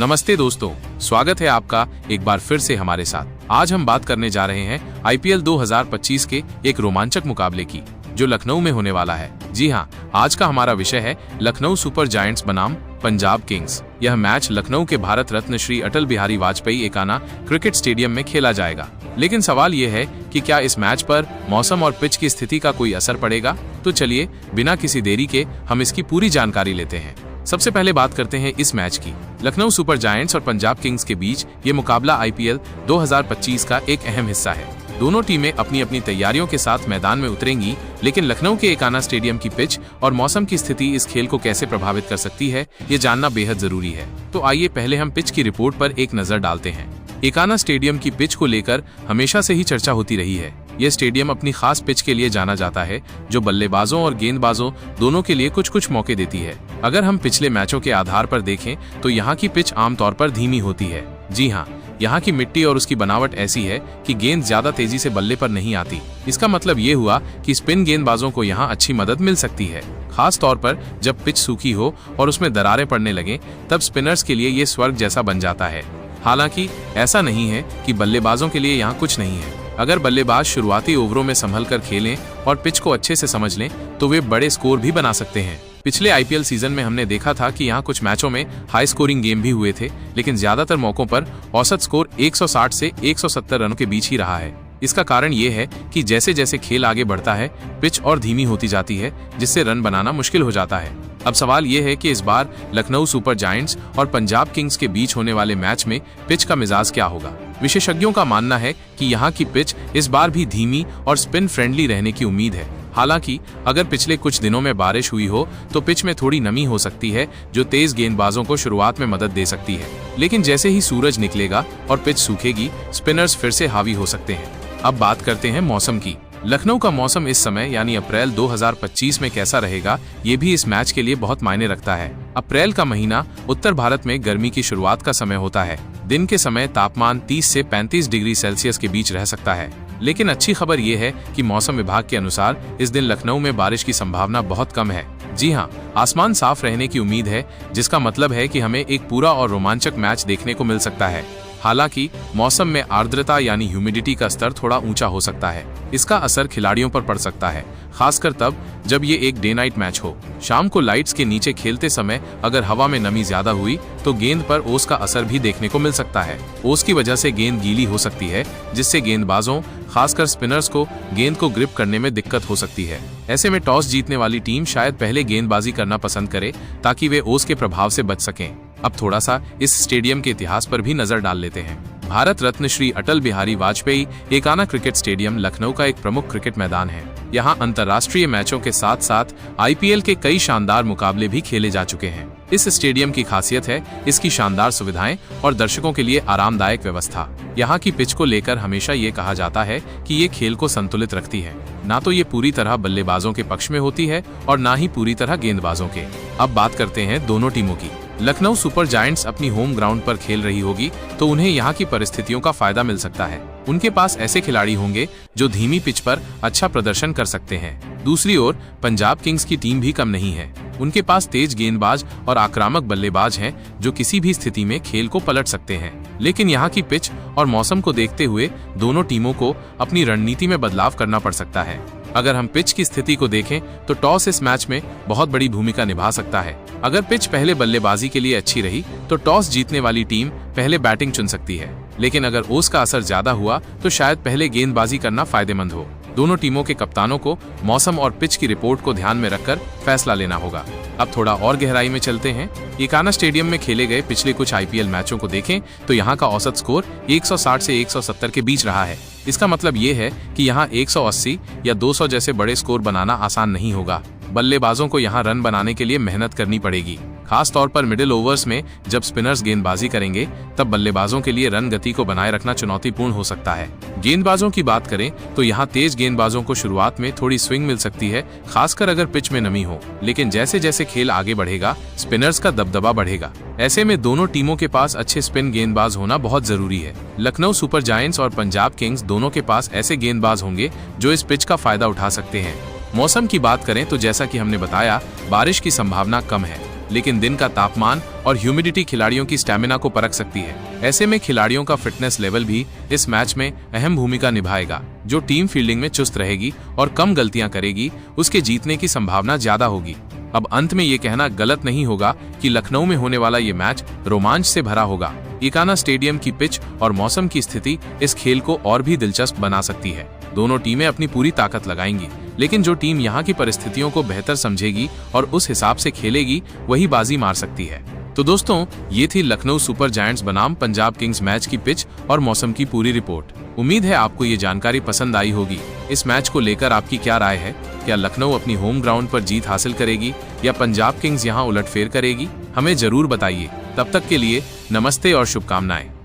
नमस्ते दोस्तों, स्वागत है आपका एक बार फिर से हमारे साथ। आज हम बात करने जा रहे हैं आईपीएल 2025 के एक रोमांचक मुकाबले की जो लखनऊ में होने वाला है। जी हाँ, आज का हमारा विषय है लखनऊ सुपर जायंट्स बनाम पंजाब किंग्स। यह मैच लखनऊ के भारत रत्न श्री अटल बिहारी वाजपेयी एकाना क्रिकेट स्टेडियम में खेला जाएगा। लेकिन सवाल यह है कि क्या इस मैच पर मौसम और पिच की स्थिति का कोई असर पड़ेगा? तो चलिए बिना किसी देरी के हम इसकी पूरी जानकारी लेते हैं। सबसे पहले बात करते हैं इस मैच की। लखनऊ सुपर जायंट्स और पंजाब किंग्स के बीच ये मुकाबला आईपीएल 2025 का एक अहम हिस्सा है। दोनों टीमें अपनी अपनी तैयारियों के साथ मैदान में उतरेंगी, लेकिन लखनऊ के एकाना स्टेडियम की पिच और मौसम की स्थिति इस खेल को कैसे प्रभावित कर सकती है, ये जानना बेहद जरूरी है। तो आइए पहले हम पिच की रिपोर्ट पर एक नजर डालते हैं। एकाना स्टेडियम की पिच को लेकर हमेशा से ही चर्चा होती रही है। यह स्टेडियम अपनी खास पिच के लिए जाना जाता है, जो बल्लेबाजों और गेंदबाजों दोनों के लिए कुछ कुछ मौके देती है। अगर हम पिछले मैचों के आधार पर देखें तो यहाँ की पिच आमतौर पर धीमी होती है। जी हाँ, यहाँ की मिट्टी और उसकी बनावट ऐसी है कि गेंद ज्यादा तेजी से बल्ले पर नहीं आती। इसका मतलब ये हुआ कि स्पिन गेंदबाजों को यहाँ अच्छी मदद मिल सकती है, खास तौर पर जब पिच सूखी हो और उसमें दरारें पड़ने लगे, तब स्पिनर्स के लिए ये स्वर्ग जैसा बन जाता है। हालांकि ऐसा नहीं है कि बल्लेबाजों के लिए यहाँ कुछ नहीं है। अगर बल्लेबाज शुरुआती ओवरों में संभल कर खेलें और पिच को अच्छे से समझ लें तो वे बड़े स्कोर भी बना सकते हैं। पिछले आईपीएल सीजन में हमने देखा था कि यहाँ कुछ मैचों में हाई स्कोरिंग गेम भी हुए थे, लेकिन ज्यादातर मौकों पर औसत स्कोर 160 से 170 रनों के बीच ही रहा है। इसका कारण ये है कि जैसे जैसे खेल आगे बढ़ता है, पिच और धीमी होती जाती है, जिससे रन बनाना मुश्किल हो जाता है। अब सवाल ये है कि इस बार लखनऊ सुपर जायंट्स और पंजाब किंग्स के बीच होने वाले मैच में पिच का मिजाज क्या होगा। विशेषज्ञों का मानना है कि यहाँ की पिच इस बार भी धीमी और स्पिन फ्रेंडली रहने की उम्मीद है। हालांकि अगर पिछले कुछ दिनों में बारिश हुई हो तो पिच में थोड़ी नमी हो सकती है, जो तेज गेंदबाजों को शुरुआत में मदद दे सकती है। लेकिन जैसे ही सूरज निकलेगा और पिच सूखेगी, स्पिनर्स फिर से हावी हो सकते हैं। अब बात करते हैं मौसम की। लखनऊ का मौसम इस समय यानी अप्रैल 2025 में कैसा रहेगा, ये भी इस मैच के लिए बहुत मायने रखता है। अप्रैल का महीना उत्तर भारत में गर्मी की शुरुआत का समय होता है। दिन के समय तापमान 30 से 35 डिग्री सेल्सियस के बीच रह सकता है। लेकिन अच्छी खबर यह है कि मौसम विभाग के अनुसार इस दिन लखनऊ में बारिश की संभावना बहुत कम है। जी हाँ, आसमान साफ रहने की उम्मीद है, जिसका मतलब है कि हमें एक पूरा और रोमांचक मैच देखने को मिल सकता है। हालांकि मौसम में आर्द्रता यानी ह्यूमिडिटी का स्तर थोड़ा ऊंचा हो सकता है। इसका असर खिलाड़ियों पर पड़ सकता है, खासकर तब जब ये एक डे नाइट मैच हो। शाम को लाइट्स के नीचे खेलते समय अगर हवा में नमी ज्यादा हुई तो गेंद पर ओस का असर भी देखने को मिल सकता है। ओस की वजह से गेंद गीली हो सकती है, जिससे गेंदबाजों खासकर स्पिनर्स को गेंद को ग्रिप करने में दिक्कत हो सकती है। ऐसे में टॉस जीतने वाली टीम शायद पहले गेंदबाजी करना पसंद करे ताकि वे ओस के प्रभाव से बच सकें। अब थोड़ा सा इस स्टेडियम के इतिहास पर भी नजर डाल लेते हैं। भारत रत्न श्री अटल बिहारी वाजपेयी एकाना क्रिकेट स्टेडियम लखनऊ का एक प्रमुख क्रिकेट मैदान है। यहाँ अंतर्राष्ट्रीय मैचों के साथ साथ आईपीएल के कई शानदार मुकाबले भी खेले जा चुके हैं। इस स्टेडियम की खासियत है इसकी शानदार सुविधाएं और दर्शकों के लिए आरामदायक व्यवस्था। यहाँ की पिच को लेकर हमेशा ये कहा जाता है कि ये खेल को संतुलित रखती है। ना तो ये पूरी तरह बल्लेबाजों के पक्ष में होती है और ना ही पूरी तरह गेंदबाजों के। अब बात करते हैं दोनों टीमों की। लखनऊ सुपर जायंट्स अपनी होम ग्राउंड पर खेल रही होगी, तो उन्हें यहाँ की परिस्थितियों का फायदा मिल सकता है। उनके पास ऐसे खिलाड़ी होंगे जो धीमी पिच पर अच्छा प्रदर्शन कर सकते हैं। दूसरी ओर पंजाब किंग्स की टीम भी कम नहीं है। उनके पास तेज गेंदबाज और आक्रामक बल्लेबाज हैं जो किसी भी स्थिति में खेल को पलट सकते हैं। लेकिन यहाँ की पिच और मौसम को देखते हुए दोनों टीमों को अपनी रणनीति में बदलाव करना पड़ सकता है। अगर हम पिच की स्थिति को देखें तो टॉस इस मैच में बहुत बड़ी भूमिका निभा सकता है। अगर पिच पहले बल्लेबाजी के लिए अच्छी रही तो टॉस जीतने वाली टीम पहले बैटिंग चुन सकती है। लेकिन अगर ओस का असर ज्यादा हुआ तो शायद पहले गेंदबाजी करना फायदेमंद हो। दोनों टीमों के कप्तानों को मौसम और पिच की रिपोर्ट को ध्यान में रखकर फैसला लेना होगा। अब थोड़ा और गहराई में चलते हैं। एकाना स्टेडियम में खेले गए पिछले कुछ आईपीएल मैचों को देखें तो यहाँ का औसत स्कोर 160 से 170 के बीच रहा है। इसका मतलब ये है कि यहाँ 180 या 200 जैसे बड़े स्कोर बनाना आसान नहीं होगा। बल्लेबाजों को यहाँ रन बनाने के लिए मेहनत करनी पड़ेगी। खास तौर पर मिडिल ओवर्स में जब स्पिनर्स गेंदबाजी करेंगे तब बल्लेबाजों के लिए रन गति को बनाए रखना चुनौतीपूर्ण हो सकता है। गेंदबाजों की बात करें तो यहाँ तेज गेंदबाजों को शुरुआत में थोड़ी स्विंग मिल सकती है, खासकर अगर पिच में नमी हो। लेकिन जैसे जैसे खेल आगे बढ़ेगा स्पिनर्स का दबदबा बढ़ेगा। ऐसे में दोनों टीमों के पास अच्छे स्पिन गेंदबाज होना बहुत जरूरी है। लखनऊ सुपर जायंट्स और पंजाब किंग्स दोनों के पास ऐसे गेंदबाज होंगे जो इस पिच का फायदा उठा सकते हैं। मौसम की बात करें तो जैसा कि हमने बताया, बारिश की संभावना कम है। लेकिन दिन का तापमान और ह्यूमिडिटी खिलाड़ियों की स्टैमिना को परख सकती है। ऐसे में खिलाड़ियों का फिटनेस लेवल भी इस मैच में अहम भूमिका निभाएगा। जो टीम फील्डिंग में चुस्त रहेगी और कम गलतियां करेगी, उसके जीतने की संभावना ज्यादा होगी। अब अंत में ये कहना गलत नहीं होगा कि लखनऊ में होने वाला ये मैच रोमांच से भरा होगा। इकाना स्टेडियम की पिच और मौसम की स्थिति इस खेल को और भी दिलचस्प बना सकती है। दोनों टीमें अपनी पूरी ताकत लगाएंगी, लेकिन जो टीम यहाँ की परिस्थितियों को बेहतर समझेगी और उस हिसाब से खेलेगी, वही बाजी मार सकती है। तो दोस्तों, ये थी लखनऊ सुपर जायंट्स बनाम पंजाब किंग्स मैच की पिच और मौसम की पूरी रिपोर्ट। उम्मीद है आपको ये जानकारी पसंद आई होगी। इस मैच को लेकर आपकी क्या राय है? क्या लखनऊ अपनी होम ग्राउंड पर जीत हासिल करेगी या पंजाब किंग्स यहाँ उलटफेर करेगी? हमें जरूर बताइए। तब तक के लिए नमस्ते और शुभकामनाएं।